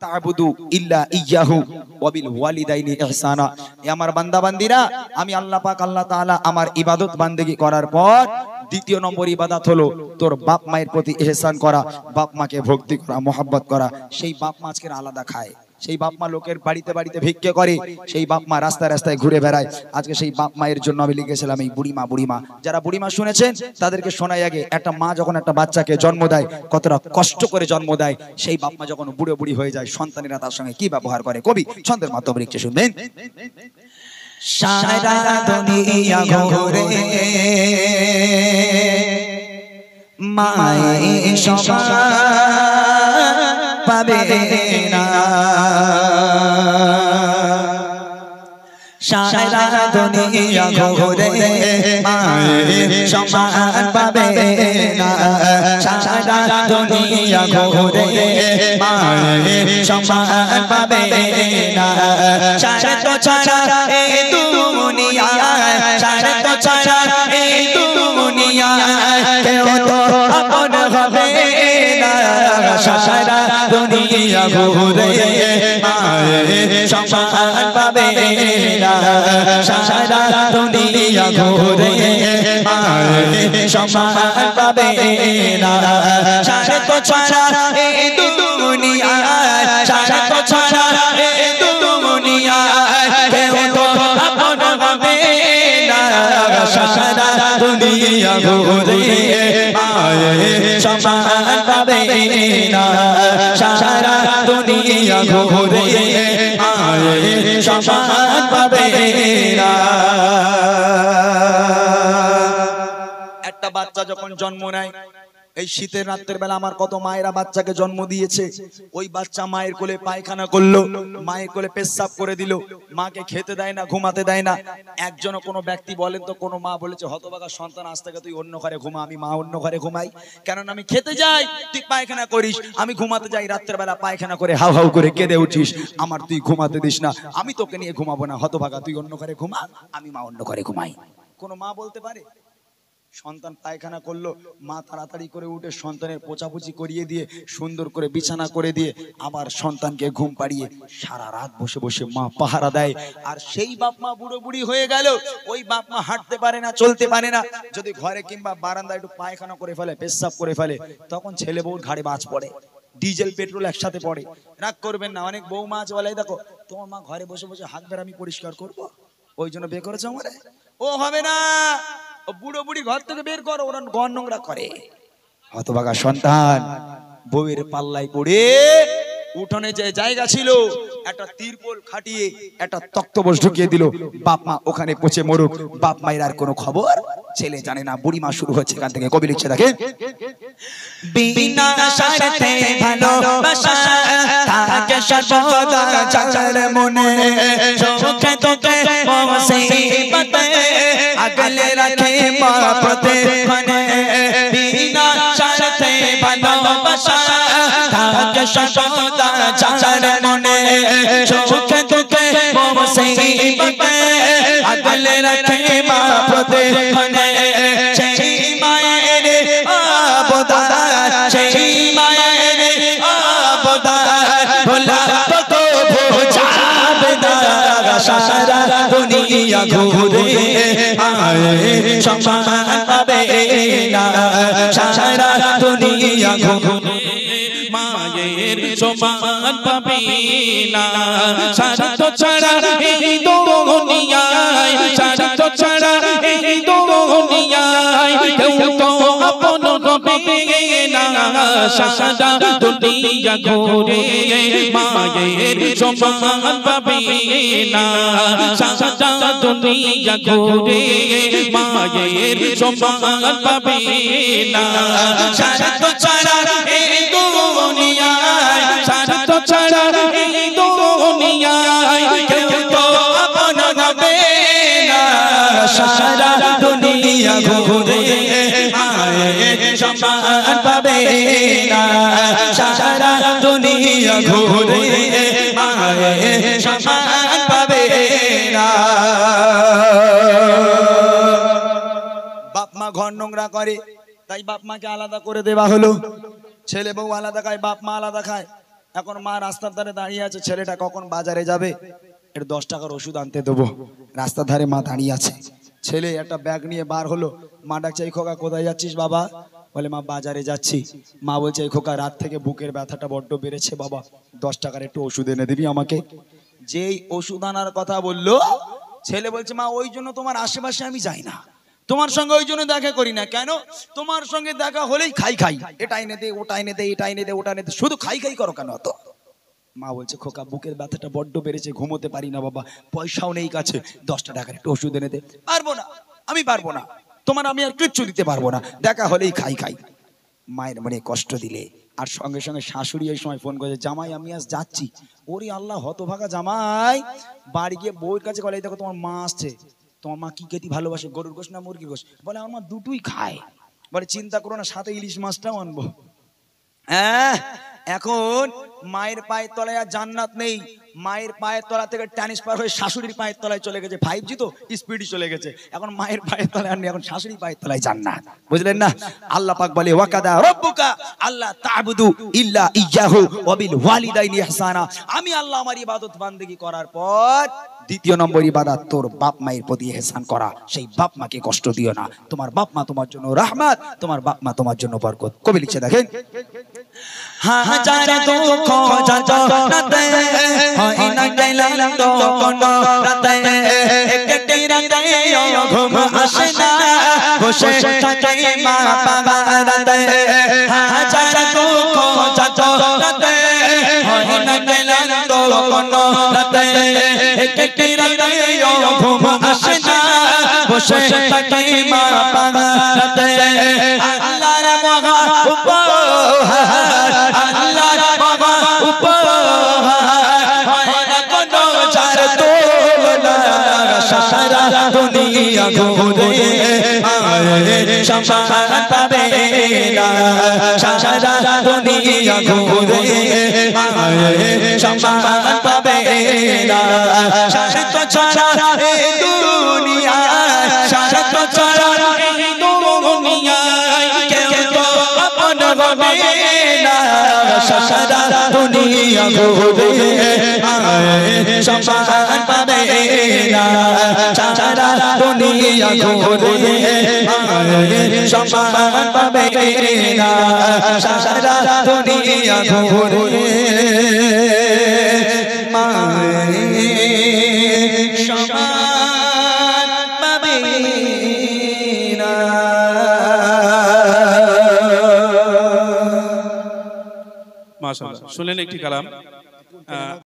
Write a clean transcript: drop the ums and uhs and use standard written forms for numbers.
তা'বুদু ইল্লা ইয়্যাহু ওয়া বিল ওয়ালিদাইনি ইহসানা। এ আমার বান্দা বান্দিরা, আমি আল্লাহ পাক আল্লাহ তাআলা আমার ইবাদত বান্দেগি করার পর দ্বিতীয় নম্বর ইবাদত হলো তোর বাপ মায়ের প্রতি ইহসান করা, বাপ মাকে ভক্তি করা, মহব্বত করা। সেই বাপ মা আজকে আলাদা খায়, সেই বাপ মা লোকের বাড়িতে বাড়িতে ভিক্ষে করে, সেই বাপ মা রাস্তায় রাস্তায় ঘুরে বেড়ায়। আজকে সেই বাপ মায়ের জন্য আমি লিখেছিলাম এই বুড়িমা। বুড়িমা যারা বুড়িমা শুনেছেন তাদেরকে শোনাই আগে। একটা মা যখন একটা বাচ্চাকে জন্ম দেয় কতটা কষ্ট করে জন্ম দেয়, সেই বাপ মা যখন বুড়ো বুড়ি হয়ে যায় সন্তানেরা তার সঙ্গে কি ব্যবহার করে কবি ছন্দের মাধ্যমে লিখছে, শুনবেন। সারা দুনিয়া ঘুরে মায়ের সমান পাবে না, সারা দুনিয়া ঘুরে মায়ের সমান পাবে না, সারা দুনিয়া ঘুরে মায়ের সমান পাবে না। সারা তো ছাড়া এই দুনিয়া, সারা তো ছাড়া এই দুনিয়া কেউ তো আপন হবে না, সারা দুনিয়া ঘুরে মায়ের সমান পাবে না, সারা দুনিয়া ঘুরে মায়ের সমান পাবে না। সারা তো ছাড়া এই দুনিয়া, সারা তো ছাড়া এই দুনিয়া কেউ তো আপন হবে না, সারা দুনিয়া ঘুরে মায়ের সমান পাবে না, সারা দুনিয়া ঘুরে মায়ের সমান পাবে না। একটা বাচ্চা যখন জন্ম নেয়, এই শীতের রাতের বেলা আমার কত মায়েরা বাচ্চাকে জন্ম দিয়েছে, ওই বাচ্চা মায়ের কোলে পায়খানা করলো, মায়ের কোলে পেশাব করে দিল, মাকে খেতে দেয় না, ঘুমাতে দেয় না। একজনও কোনো ব্যক্তি বলেন তো কোনো মা বলেছে হতভাগা সন্তান আজ থেকে তুই অন্য ঘরে ঘুমা, আমি মা অন্য ঘরে ঘুমাই, কেননা আমি খেতে যাই তুই পায়খানা করিস, আমি ঘুমাতে যাই রাতের বেলা পায়খানা করে হাউ হাউ করে কেঁদে উঠিস, আমার তুই ঘুমাতে দিস না, আমি তোকে নিয়ে ঘুমাবো না, হতভাগা তুই অন্য ঘরে ঘুমা, আমি মা অন্য ঘরে ঘুমাই। কোনো মা বলতে পারে? সন্তান পায়খানা করলো, মা তাড়াতাড়ি করে উঠে সন্তানের পোছাপুছি করিয়ে দিয়ে সুন্দর করে বিছানা করে দিয়ে আবার সন্তানকে ঘুম পাড়িয়ে সারা রাত বসে বসে মা পাহারা দেয়। আর সেই বাপ মা বুড়ো বুড়ি হয়ে গেল, ওই বাপ মা হাঁটতে পারে না, চলতে পারে না, যদি ঘরে কিংবা বারান্দায় একটু পায়খানা করে ফেলে, পেশাব করে ফেলে, তখন ছেলে বউর ঘাড়ে বাজ পড়ে, ডিজেল পেট্রোল একসাথে পড়ে। রাগ করবেন না, অনেক বউ মা আছে বলে দেখো তোমার মা ঘরে বসে বসে হাত বের আমি পরিষ্কার করবো, ওই জন্য বিয়ে করেছে আমারে, ও হবে না, বুড়ো বুড়ি ঘর থেকে বের করো, ওরা ঘর নোংরা করে। হতভাগা সন্তান বউয়ের পাল্লায় পড়ে উঠোনে যে জায়গা ছিল একটা তিরপল খাটিয়ে একটা তক্তপোষ ঢুকিয়ে দিল, বাপ মা ওখানে পচে মরুক, বাপ মায়ের আর কোনো খবর ছেলে জানে না। বুড়ি মা শুরু হচ্ছে এখান থেকে, কবি লিখছে দেখে, বিনা স্বার্থে ভালোবাসা থাকে সর্বদা যার মনে, সুখে দুঃখে মুসিবতে আগলে রাখে মা প্রতিক্ষণে। বিনা স্বার্থে ভালোবাসা থাকে সর্বদা যার মনে, সুখে দুঃখে মুসিবতে আগলে রাখে মা প্রতিক্ষণে। সেই মায়ের আবদার, সেই মায়ের আবদার ভোলা তো বোঝাবে না, সারা দুনিয়া ঘুরে মায়ের সমান পাবে না, সারা দুনিয়া ঘুরে মায়ের সমান পাবে না। সারা তো ছাড়া এই দুনিয়ায়, সারা তো ছাড়া এই দুনিয়ায় কেউ তো আপন হবে না, সারা দুনিয়া ঘুরে মায়ের সমান পাবে না, সারা দুনিয়া ঘুরে মায়ের সমান পাবে না। সারা তো ছাড়া এই দুনিয়ায়, সারা তো ছাড়া এই দুনিয়ায় কেউ তো আপন হবে না, সারা দুনিয়া ঘুরে মায়ের সমান পাবে না, সারা দুনিয়া ঘুরে মায়ের সমান পাবে না। বাপ মা ঘর নোংরা করে, তাই বাপ মাকে আলাদা করে দেওয়া হলো, ছেলে বউ আলাদা খায়, বাপ মা আলাদা খায়। এখন মা রাস্তার ধারে দাঁড়িয়ে আছে, ছেলেটা কখন বাজারে যাবে, এর 10 টাকার ওষুধ আনতে দেবো। রাস্তার ধারে মা দাঁড়িয়ে আছে, ছেলে একটা ব্যাগ নিয়ে বার হলো। মা ডাকছে, এই খোকা কোথায় যাচ্ছিস বাবা? বলে মা বাজারে যাচ্ছি। মা বলছে, এই খোকা রাত থেকে বুকের ব্যথাটা বড্ড বেড়েছে বাবা, 10 টাকার একটু ওষুধ এনে দিবি আমাকে। যেই ওষুধ আনার কথা বললো, ছেলে বলছে, মা ওই জন্য তোমার আশেপাশে আমি যাই না, তোমার সঙ্গে ওই জন্য দেখা করি না। কেন? তোমার সঙ্গে দেখা হলেই খাই খাই, এটা এনে দে, ওটা এনে দে, এটা এনে দে, ওটা এনে দে, শুধু খাই খাই করো কেন অত? মা বলছে, খোকা বুকের ব্যথাটা বড্ড বেড়েছে, ঘুমোতে পারি না বাবা, পয়সাও নেই কাছে, 10 টাকার একটু ওষুধ এনে দে। পারবো না, আমি পারবো না, তোমার আমি আর কিচ্ছু দিতে পারবো না, দেখা হলেই খাই খাই। মায়ের মনে কষ্ট দিলে, আর সঙ্গে সঙ্গে শাশুড়ি এই সময় ফোন করেছে, জামাই আমি আজ যাচ্ছি। ওরে আল্লাহ, হতভাগা জামাই বাড়ি গিয়ে বউয়ের কাছে বলে, এই দেখো তোমার মা আসছে। তোমার মা কি খেতে ভালোবাসে, গরুর গোশ না মুরগির গোশ? বলে আমার মা দুটোই খায়। বলে চিন্তা করো না, সাথে ইলিশ মাছটাও আনবো। হ্যাঁ, এখন মায়ের পায়ের তলায় আর জান্নাত নেই, মায়ের পায়ের তলা থেকে ট্রান্সফার হয়ে শাশুড়ির পায়ের তলায় চলে গেছে। 5G তো স্পিডই চলে গেছে, এখন মায়ের পায়ের তলায় আর নেই, এখন শাশুড়ির পায়ের তলায় জান্নাত। বুঝলেন না? আল্লাহ পাক বলে, ওয়াকাদা রাব্বুকা আল্লাহ তা'বুদু ইল্লা ইয়্যাহু ওয়া বিল ওয়ালিদাইনি ইহসানা। আমি আল্লাহ আমার ইবাদত বান্দেগি করার পর দ্বিতীয় নম্বর ইবাদত তোর বাপ মায়ের প্রতি ইহসান করা। সেই বাপ মাকে কষ্ট দিও না, তোমার বাপ মা তোমার জন্য রহমত, তোমার বাপ মা তোমার জন্য বরকত। কবি লিখছে দেখেন, হাজার দুঃখ যন্ত্রণাতে হয় না গেলাম তো কোনো রাতে, একটি রাতে ঘুম আসে না, বসে থাকে মা বাবা রাতে। হাজার দুঃখ যন্ত্রণাতে হয় না গেলাম তো কোনো রাতে, একটি রাতে ঘুম আসে না, বসে থাকে মা বাবা রাতে। আল্লাহর মহা উপহার, আল্লাহর মহা উপহার, হয় না কোনো যার তুলনা। সারা দুনিয়া ঘুরে সম্মান পাবে না, সারা দুনিয়া ঘুরে সম্মান পাবে না। স্বার্থ ছাড়া এই দুনিয়ায়, স্বার্থ ছাড়া এই দুনিয়ায় কেউ তো আপন হবে না। সারা দুনিয়া ঘুরে সম্মান পাবে না, সারা দুনিয়া ঘুরে সম্মান পাবে না, সারা দুনিয়া ঘুরে সম্মান পাবে না। মাশাআল্লাহ, শুনলেন একটি কালাম।